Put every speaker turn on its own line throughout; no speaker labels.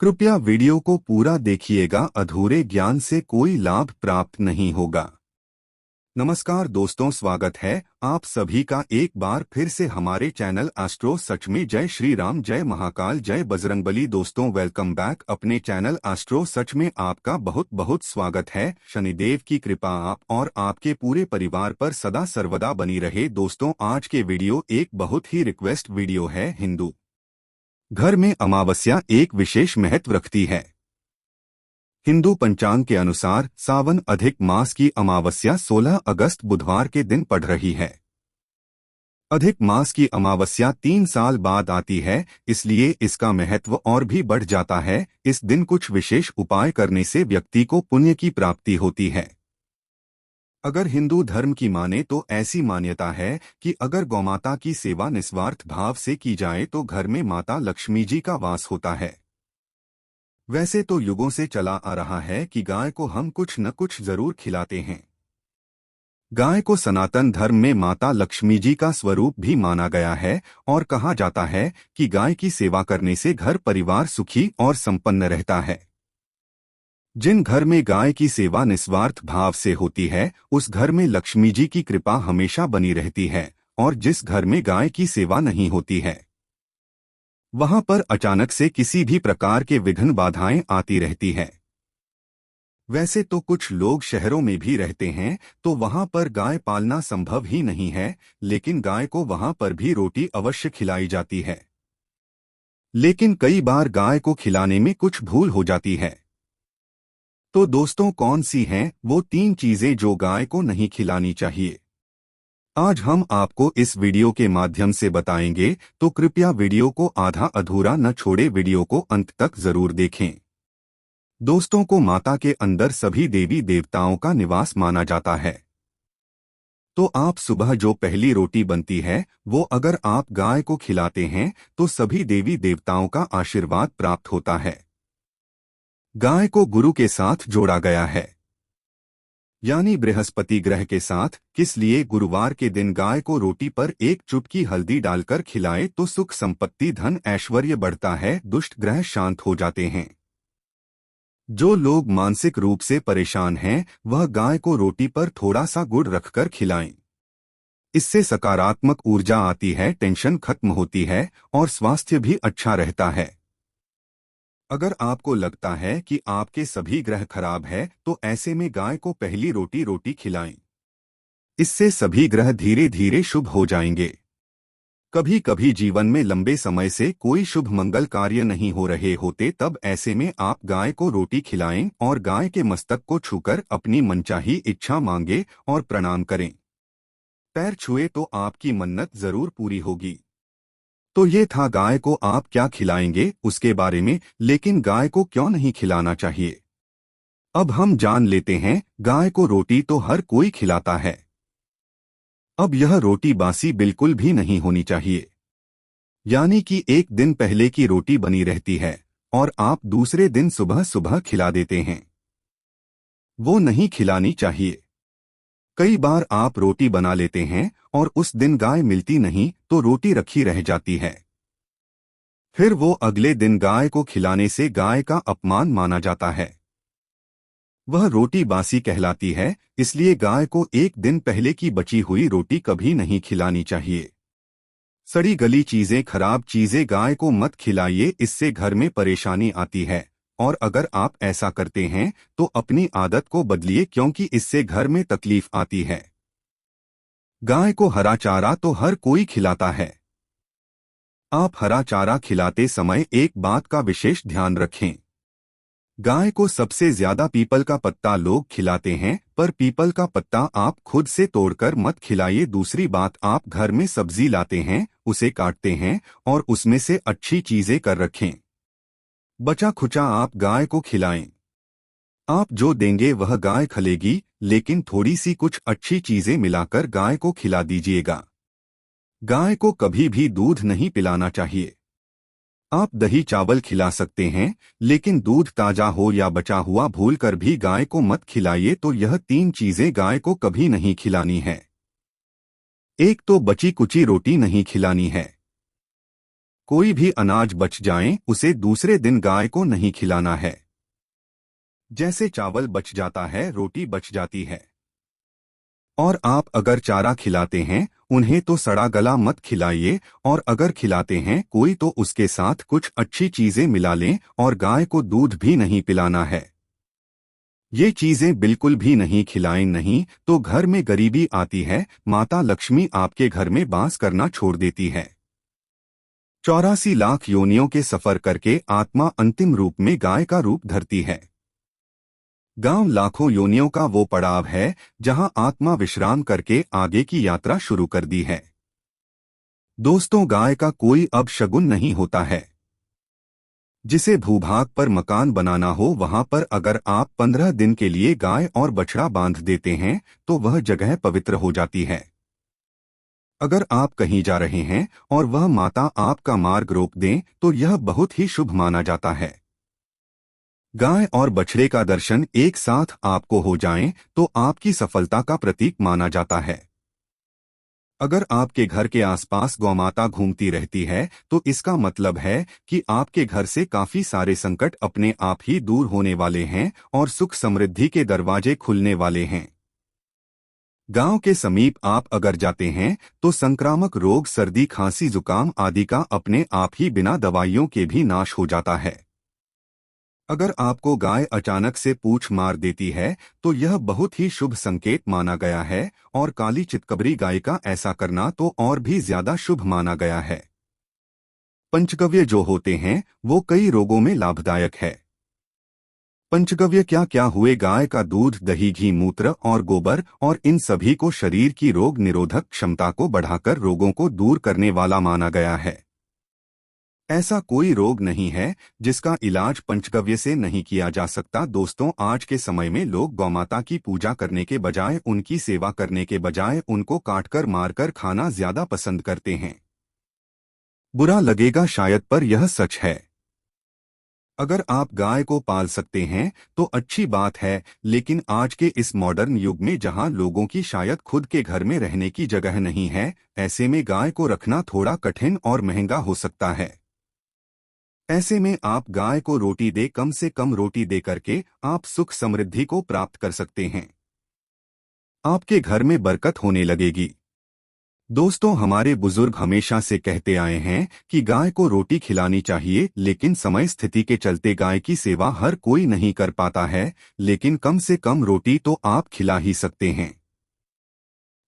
कृपया वीडियो को पूरा देखिएगा, अधूरे ज्ञान से कोई लाभ प्राप्त नहीं होगा। नमस्कार दोस्तों, स्वागत है आप सभी का एक बार फिर से हमारे चैनल एस्ट्रो सच में। जय श्री राम, जय महाकाल, जय बजरंगबली। दोस्तों वेलकम बैक अपने चैनल एस्ट्रो सच में। आपका बहुत बहुत स्वागत है। शनिदेव की कृपा आप और आपके पूरे परिवार पर सदा सर्वदा बनी रहे। दोस्तों आज के वीडियो एक बहुत ही रिक्वेस्ट वीडियो है। हिंदू घर में अमावस्या एक विशेष महत्व रखती है। हिंदू पंचांग के अनुसार सावन अधिक मास की अमावस्या 16 अगस्त बुधवार के दिन पड़ रही है। अधिक मास की अमावस्या 3 साल बाद आती है, इसलिए इसका महत्व और भी बढ़ जाता है। इस दिन कुछ विशेष उपाय करने से व्यक्ति को पुण्य की प्राप्ति होती है। अगर हिंदू धर्म की माने तो ऐसी मान्यता है कि अगर गौमाता की सेवा निस्वार्थ भाव से की जाए तो घर में माता लक्ष्मी जी का वास होता है। वैसे तो युगों से चला आ रहा है कि गाय को हम कुछ न कुछ जरूर खिलाते हैं। गाय को सनातन धर्म में माता लक्ष्मी जी का स्वरूप भी माना गया है और कहा जाता है कि गाय की सेवा करने से घर परिवार सुखी और संपन्न रहता है। जिन घर में गाय की सेवा निस्वार्थ भाव से होती है उस घर में लक्ष्मी जी की कृपा हमेशा बनी रहती है, और जिस घर में गाय की सेवा नहीं होती है वहां पर अचानक से किसी भी प्रकार के विघ्न बाधाएं आती रहती है। वैसे तो कुछ लोग शहरों में भी रहते हैं तो वहां पर गाय पालना संभव ही नहीं है, लेकिन गाय को वहां पर भी रोटी अवश्य खिलाई जाती है। लेकिन कई बार गाय को खिलाने में कुछ भूल हो जाती है। तो दोस्तों कौन सी हैं वो 3 चीजें जो गाय को नहीं खिलानी चाहिए, आज हम आपको इस वीडियो के माध्यम से बताएंगे। तो कृपया वीडियो को आधा अधूरा न छोड़े, वीडियो को अंत तक जरूर देखें। दोस्तों को माता के अंदर सभी देवी देवताओं का निवास माना जाता है। तो आप सुबह जो पहली रोटी बनती है वो अगर आप गाय को खिलाते हैं तो सभी देवी देवताओं का आशीर्वाद प्राप्त होता है। गाय को गुरु के साथ जोड़ा गया है, यानी बृहस्पति ग्रह के साथ। किस लिए गुरुवार के दिन गाय को रोटी पर एक चुटकी हल्दी डालकर खिलाए तो सुख संपत्ति धन ऐश्वर्य बढ़ता है, दुष्ट ग्रह शांत हो जाते हैं। जो लोग मानसिक रूप से परेशान हैं वह गाय को रोटी पर थोड़ा सा गुड़ रखकर खिलाएं। इससे सकारात्मक ऊर्जा आती है, टेंशन खत्म होती है और स्वास्थ्य भी अच्छा रहता है। अगर आपको लगता है कि आपके सभी ग्रह खराब है तो ऐसे में गाय को पहली रोटी खिलाएं। इससे सभी ग्रह धीरे धीरे शुभ हो जाएंगे। कभी कभी जीवन में लंबे समय से कोई शुभ मंगल कार्य नहीं हो रहे होते, तब ऐसे में आप गाय को रोटी खिलाएं और गाय के मस्तक को छूकर अपनी मनचाही इच्छा मांगे और प्रणाम करें। पैर छुए तो आपकी मन्नत जरूर पूरी होगी। तो ये था गाय को आप क्या खिलाएंगे उसके बारे में, लेकिन गाय को क्यों नहीं खिलाना चाहिए अब हम जान लेते हैं। गाय को रोटी तो हर कोई खिलाता है। अब यह रोटी बासी बिल्कुल भी नहीं होनी चाहिए, यानी कि एक दिन पहले की रोटी बनी रहती है और आप दूसरे दिन सुबह सुबह खिला देते हैं, वो नहीं खिलानी चाहिए। कई बार आप रोटी बना लेते हैं और उस दिन गाय मिलती नहीं तो रोटी रखी रह जाती है। फिर वो अगले दिन गाय को खिलाने से गाय का अपमान माना जाता है, वह रोटी बासी कहलाती है। इसलिए गाय को एक दिन पहले की बची हुई रोटी कभी नहीं खिलानी चाहिए। सड़ी गली चीजें, खराब चीजें गाय को मत खिलाइए, इससे घर में परेशानी आती है। और अगर आप ऐसा करते हैं तो अपनी आदत को बदलिए, क्योंकि इससे घर में तकलीफ आती है। गाय को हरा चारा तो हर कोई खिलाता है। आप हरा चारा खिलाते समय एक बात का विशेष ध्यान रखें। गाय को सबसे ज्यादा पीपल का पत्ता लोग खिलाते हैं, पर पीपल का पत्ता आप खुद से तोड़कर मत खिलाइए। दूसरी बात, आप घर में सब्जी लाते हैं, उसे काटते हैं और उसमें से अच्छी चीजें कर रखें। बचा खुचा आप गाय को खिलाएं। आप जो देंगे वह गाय खलेगी, लेकिन थोड़ी सी कुछ अच्छी चीजें मिलाकर गाय को खिला दीजिएगा। गाय को कभी भी दूध नहीं पिलाना चाहिए। आप दही चावल खिला सकते हैं, लेकिन दूध ताजा हो या बचा हुआ भूलकर भी गाय को मत खिलाइए। तो यह 3 चीजें गाय को कभी नहीं खिलानी है। एक तो बची कुची रोटी नहीं खिलानी है। कोई भी अनाज बच जाए उसे दूसरे दिन गाय को नहीं खिलाना है। जैसे चावल बच जाता है, रोटी बच जाती है। और आप अगर चारा खिलाते हैं उन्हें तो सड़ा गला मत खिलाइए, और अगर खिलाते हैं कोई तो उसके साथ कुछ अच्छी चीजें मिला लें, और गाय को दूध भी नहीं पिलाना है। ये चीजें बिल्कुल भी नहीं खिलाएं, नहीं तो घर में गरीबी आती है, माता लक्ष्मी आपके घर में बास करना छोड़ देती है। 84 लाख योनियों के सफर करके आत्मा अंतिम रूप में गाय का रूप धरती है। गांव लाखों योनियों का वो पड़ाव है जहां आत्मा विश्राम करके आगे की यात्रा शुरू कर दी है। दोस्तों, गाय का कोई अब शगुन नहीं होता है। जिसे भूभाग पर मकान बनाना हो वहां पर अगर आप 15 दिन के लिए गाय और बछड़ा बांध देते हैं तो वह जगह पवित्र हो जाती है। अगर आप कहीं जा रहे हैं और वह माता आपका मार्ग रोक दें तो यह बहुत ही शुभ माना जाता है। गाय और बछड़े का दर्शन एक साथ आपको हो जाएं तो आपकी सफलता का प्रतीक माना जाता है। अगर आपके घर के आसपास गौमाता घूमती रहती है तो इसका मतलब है कि आपके घर से काफी सारे संकट अपने आप ही दूर होने वाले हैं और सुख समृद्धि के दरवाजे खुलने वाले हैं। गांव के समीप आप अगर जाते हैं तो संक्रामक रोग, सर्दी, खांसी, जुकाम आदि का अपने आप ही बिना दवाइयों के भी नाश हो जाता है। अगर आपको गाय अचानक से पूंछ मार देती है तो यह बहुत ही शुभ संकेत माना गया है, और काली चितकबरी गाय का ऐसा करना तो और भी ज्यादा शुभ माना गया है। पंचगव्य जो होते हैं वो कई रोगों में लाभदायक है। पंचगव्य क्या क्या हुए? गाय का दूध, दही, घी, मूत्र और गोबर, और इन सभी को शरीर की रोग निरोधक क्षमता को बढ़ाकर रोगों को दूर करने वाला माना गया है। ऐसा कोई रोग नहीं है जिसका इलाज पंचगव्य से नहीं किया जा सकता। दोस्तों, आज के समय में लोग गौमाता की पूजा करने के बजाय, उनकी सेवा करने के बजाय उनको काटकर मारकर खाना ज्यादा पसंद करते हैं। बुरा लगेगा शायद, पर यह सच है। अगर आप गाय को पाल सकते हैं तो अच्छी बात है, लेकिन आज के इस मॉडर्न युग में जहां लोगों की शायद खुद के घर में रहने की जगह नहीं है, ऐसे में गाय को रखना थोड़ा कठिन और महंगा हो सकता है। ऐसे में आप गाय को रोटी दे, कम से कम रोटी दे करके आप सुख समृद्धि को प्राप्त कर सकते हैं। आपके घर में बरकत होने लगेगी। दोस्तों, हमारे बुजुर्ग हमेशा से कहते आए हैं कि गाय को रोटी खिलानी चाहिए, लेकिन समय स्थिति के चलते गाय की सेवा हर कोई नहीं कर पाता है, लेकिन कम से कम रोटी तो आप खिला ही सकते हैं।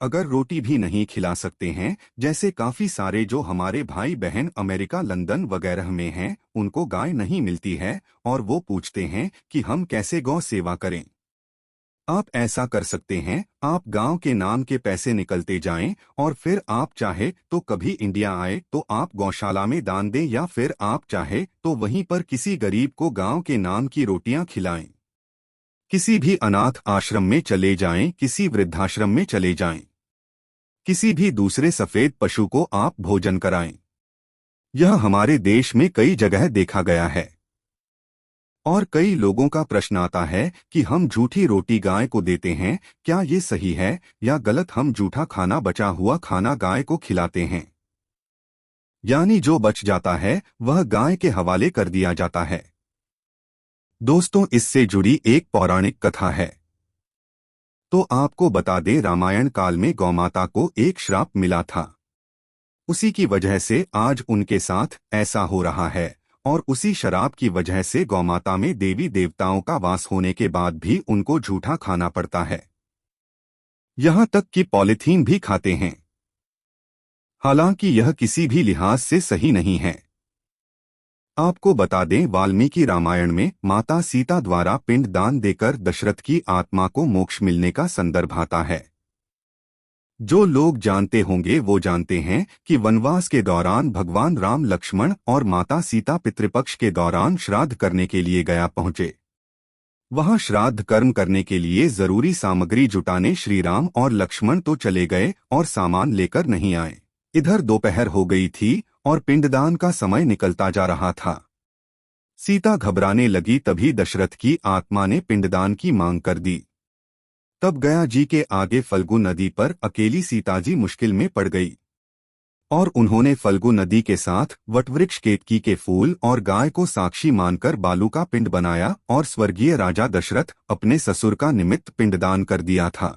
अगर रोटी भी नहीं खिला सकते हैं, जैसे काफी सारे जो हमारे भाई बहन अमेरिका, लंदन वगैरह में हैं, उनको गाय नहीं मिलती है और वो पूछते हैं कि हम कैसे गौ सेवा करें। आप ऐसा कर सकते हैं, आप गांव के नाम के पैसे निकलते जाएं और फिर आप चाहे तो कभी इंडिया आए तो आप गौशाला में दान दें, या फिर आप चाहे तो वहीं पर किसी गरीब को गांव के नाम की रोटियां खिलाएं। किसी भी अनाथ आश्रम में चले जाएं, किसी वृद्धाश्रम में चले जाएं। किसी भी दूसरे सफेद पशु को आप भोजन कराएं। यह हमारे देश में कई जगह देखा गया है। और कई लोगों का प्रश्न आता है कि हम झूठी रोटी गाय को देते हैं, क्या ये सही है या गलत? हम झूठा खाना, बचा हुआ खाना गाय को खिलाते हैं, यानी जो बच जाता है वह गाय के हवाले कर दिया जाता है। दोस्तों, इससे जुड़ी एक पौराणिक कथा है। तो आपको बता दें, रामायण काल में गौमाता को एक श्राप मिला था। उसी की वजह से आज उनके साथ ऐसा हो रहा है, और उसी शराब की वजह से गौमाता में देवी देवताओं का वास होने के बाद भी उनको झूठा खाना पड़ता है। यहाँ तक कि पॉलीथीन भी खाते हैं। हालांकि यह किसी भी लिहाज से सही नहीं है। आपको बता दें, वाल्मीकि रामायण में माता सीता द्वारा पिंड दान देकर दशरथ की आत्मा को मोक्ष मिलने का संदर्भ आता है। जो लोग जानते होंगे वो जानते हैं कि वनवास के दौरान भगवान राम, लक्ष्मण और माता सीता पितृपक्ष के दौरान श्राद्ध करने के लिए गया पहुंचे। वहां श्राद्ध कर्म करने के लिए जरूरी सामग्री जुटाने श्री राम और लक्ष्मण तो चले गए और सामान लेकर नहीं आए। इधर दोपहर हो गई थी और पिंडदान का समय निकलता जा रहा था। सीता घबराने लगी, तभी दशरथ की आत्मा ने पिंडदान की मांग कर दी। तब गया जी के आगे फल्गु नदी पर अकेली सीता जी मुश्किल में पड़ गई और उन्होंने फल्गु नदी के साथ वटवृक्ष केतकी के फूल और गाय को साक्षी मानकर बालू का पिंड बनाया और स्वर्गीय राजा दशरथ अपने ससुर का निमित्त पिंडदान कर दिया था।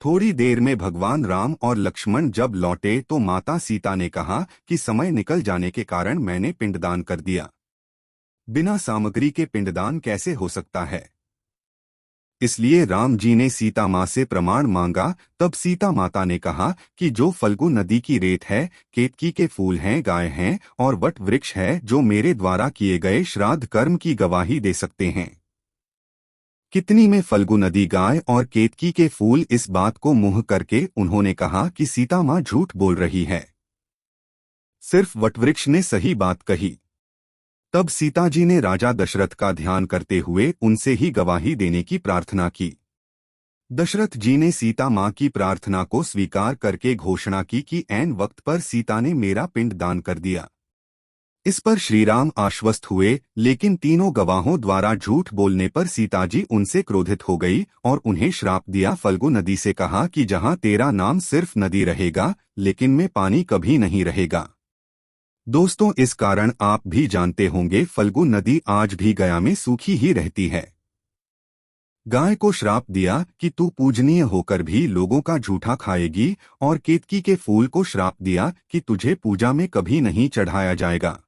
थोड़ी देर में भगवान राम और लक्ष्मण जब लौटे तो माता सीता ने कहा कि समय निकल जाने के कारण मैंने पिंडदान कर दिया। बिना सामग्री के पिंडदान कैसे हो सकता है? इसलिए राम जी ने सीता माँ से प्रमाण मांगा। तब सीता माता ने कहा कि जो फल्गु नदी की रेत है, केतकी के फूल हैं, गाय हैं और वट वृक्ष है जो मेरे द्वारा किए गए श्राद्ध कर्म की गवाही दे सकते हैं। कितनी में फल्गु नदी, गाय और केतकी के फूल। इस बात को मुंह करके उन्होंने कहा कि सीता माँ झूठ बोल रही है, सिर्फ वटवृक्ष ने सही बात कही। तब सीता जी ने राजा दशरथ का ध्यान करते हुए उनसे ही गवाही देने की प्रार्थना की। दशरथ जी ने सीता माँ की प्रार्थना को स्वीकार करके घोषणा की कि ऐन वक्त पर सीता ने मेरा पिंड दान कर दिया। इस पर श्रीराम आश्वस्त हुए, लेकिन तीनों गवाहों द्वारा झूठ बोलने पर सीता जी उनसे क्रोधित हो गई और उन्हें श्राप दिया। फल्गु नदी से कहा कि जहाँ तेरा नाम सिर्फ नदी रहेगा, लेकिन में पानी कभी नहीं रहेगा। दोस्तों, इस कारण आप भी जानते होंगे फल्गु नदी आज भी गया में सूखी ही रहती है। गाय को श्राप दिया कि तू पूजनीय होकर भी लोगों का झूठा खाएगी, और केतकी के फूल को श्राप दिया कि तुझे पूजा में कभी नहीं चढ़ाया जाएगा।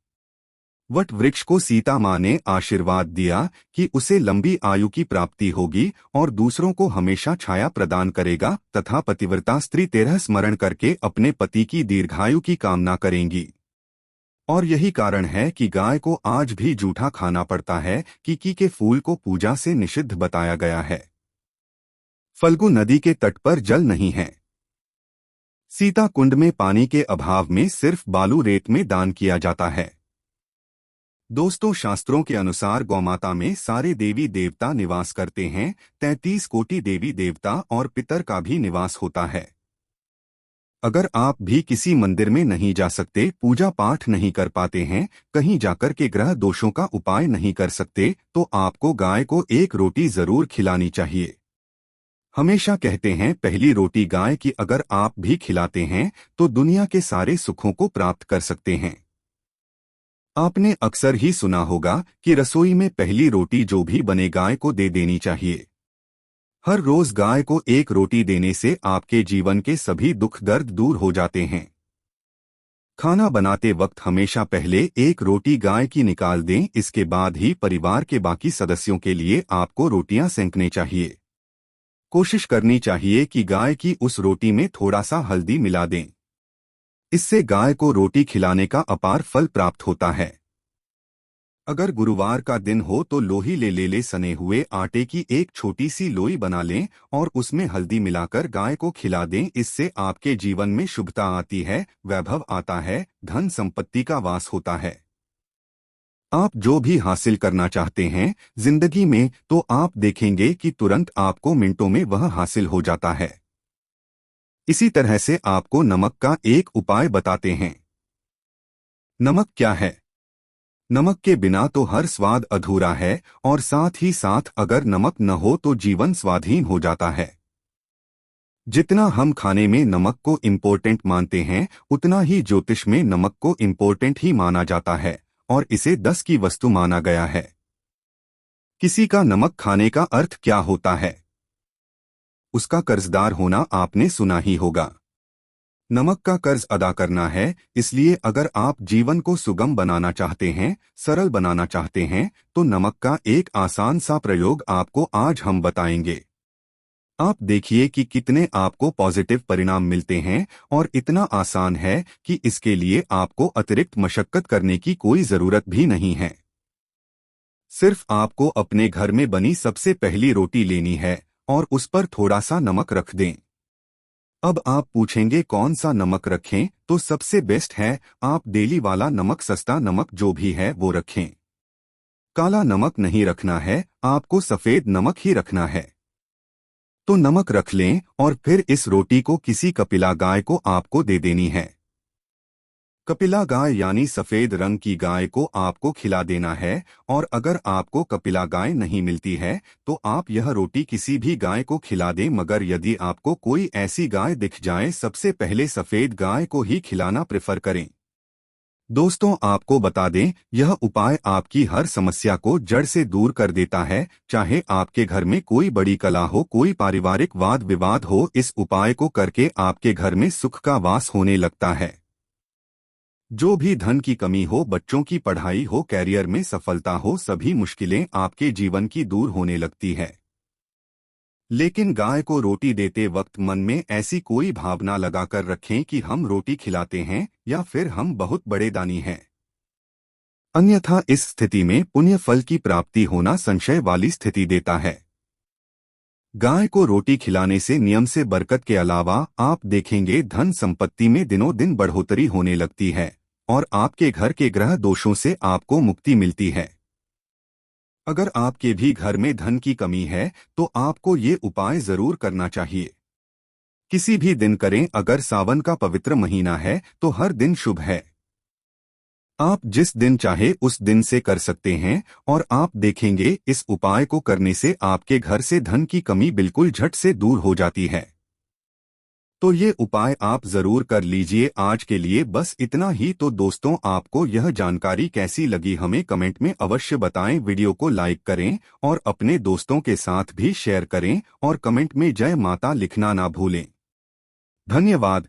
वट वृक्ष को सीता माँ ने आशीर्वाद दिया कि उसे लंबी आयु की प्राप्ति होगी और दूसरों को हमेशा छाया प्रदान करेगा, तथा पतिव्रता स्त्री तेरह स्मरण करके अपने पति की दीर्घायु की कामना करेंगी। और यही कारण है कि गाय को आज भी जूठा खाना पड़ता है, की के फूल को पूजा से निषिद्ध बताया गया है। फल्गु नदी के तट पर जल नहीं है। सीता कुंड में पानी के अभाव में सिर्फ बालू रेत में दान किया जाता है। दोस्तों, शास्त्रों के अनुसार गौमाता में सारे देवी देवता निवास करते हैं। 33 कोटि देवी देवता और पितर का भी निवास होता है। अगर आप भी किसी मंदिर में नहीं जा सकते, पूजा पाठ नहीं कर पाते हैं, कहीं जाकर के ग्रह दोषों का उपाय नहीं कर सकते, तो आपको गाय को एक रोटी जरूर खिलानी चाहिए। हमेशा कहते हैं पहली रोटी गाय की अगर आप भी खिलाते हैं तो दुनिया के सारे सुखों को प्राप्त कर सकते हैं। आपने अक्सर ही सुना होगा कि रसोई में पहली रोटी जो भी बने गाय को दे देनी चाहिए। हर रोज गाय को एक रोटी देने से आपके जीवन के सभी दुख दर्द दूर हो जाते हैं। खाना बनाते वक्त हमेशा पहले एक रोटी गाय की निकाल दें, इसके बाद ही परिवार के बाकी सदस्यों के लिए आपको रोटियां सेंकने चाहिए। कोशिश करनी चाहिए कि गाय की उस रोटी में थोड़ा सा हल्दी मिला दें। इससे गाय को रोटी खिलाने का अपार फल प्राप्त होता है। अगर गुरुवार का दिन हो तो लोही ले सने हुए आटे की एक छोटी सी लोई बना लें और उसमें हल्दी मिलाकर गाय को खिला दें। इससे आपके जीवन में शुभता आती है, वैभव आता है, धन संपत्ति का वास होता है। आप जो भी हासिल करना चाहते हैं जिंदगी में, तो आप देखेंगे कि तुरंत आपको मिनटों में वह हासिल हो जाता है। इसी तरह से आपको नमक का एक उपाय बताते हैं। नमक क्या है? नमक के बिना तो हर स्वाद अधूरा है, और साथ ही साथ अगर नमक न हो तो जीवन स्वाधीन हो जाता है। जितना हम खाने में नमक को इम्पोर्टेंट मानते हैं, उतना ही ज्योतिष में नमक को इम्पोर्टेंट ही माना जाता है और इसे 10 की वस्तु माना गया है। किसी का नमक खाने का अर्थ क्या होता है? उसका कर्जदार होना आपने सुना ही होगा। नमक का कर्ज अदा करना है, इसलिए अगर आप जीवन को सुगम बनाना चाहते हैं, सरल बनाना चाहते हैं, तो नमक का एक आसान सा प्रयोग आपको आज हम बताएंगे। आप देखिए कि कितने आपको पॉजिटिव परिणाम मिलते हैं, और इतना आसान है कि इसके लिए आपको अतिरिक्त मशक्कत करने की कोई जरूरत भी नहीं है। सिर्फ आपको अपने घर में बनी सबसे पहली रोटी लेनी है और उस पर थोड़ा सा नमक रख दें। अब आप पूछेंगे कौन सा नमक रखें, तो सबसे बेस्ट है आप डेली वाला नमक, सस्ता नमक जो भी है वो रखें। काला नमक नहीं रखना है, आपको सफेद नमक ही रखना है। तो नमक रख लें और फिर इस रोटी को किसी कपिला गाय को आपको दे देनी है। कपिला गाय यानी सफेद रंग की गाय को आपको खिला देना है। और अगर आपको कपिला गाय नहीं मिलती है तो आप यह रोटी किसी भी गाय को खिला दें, मगर यदि आपको कोई ऐसी गाय दिख जाए सबसे पहले सफेद गाय को ही खिलाना प्रेफर करें। दोस्तों, आपको बता दें, यह उपाय आपकी हर समस्या को जड़ से दूर कर देता है। चाहे आपके घर में कोई बड़ी कला हो, कोई पारिवारिक वाद विवाद हो, इस उपाय को करके आपके घर में सुख का वास होने लगता है। जो भी धन की कमी हो, बच्चों की पढ़ाई हो, कैरियर में सफलता हो, सभी मुश्किलें आपके जीवन की दूर होने लगती है। लेकिन गाय को रोटी देते वक्त मन में ऐसी कोई भावना लगाकर रखें कि हम रोटी खिलाते हैं या फिर हम बहुत बड़े दानी हैं। अन्यथा इस स्थिति में पुण्य फल की प्राप्ति होना संशय वाली स्थिति देता है। गाय को रोटी खिलाने से नियम से बरकत के अलावा आप देखेंगे धन संपत्ति में दिनों दिन बढ़ोतरी होने लगती है और आपके घर के ग्रह दोषों से आपको मुक्ति मिलती है। अगर आपके भी घर में धन की कमी है तो आपको ये उपाय जरूर करना चाहिए। किसी भी दिन करें, अगर सावन का पवित्र महीना है तो हर दिन शुभ है। आप जिस दिन चाहे उस दिन से कर सकते हैं और आप देखेंगे इस उपाय को करने से आपके घर से धन की कमी बिल्कुल झट से दूर हो जाती है। तो ये उपाय आप जरूर कर लीजिए। आज के लिए बस इतना ही। तो दोस्तों, आपको यह जानकारी कैसी लगी हमें कमेंट में अवश्य बताएं। वीडियो को लाइक करें और अपने दोस्तों के साथ भी शेयर करें और कमेंट में जय माता लिखना ना भूलें। धन्यवाद।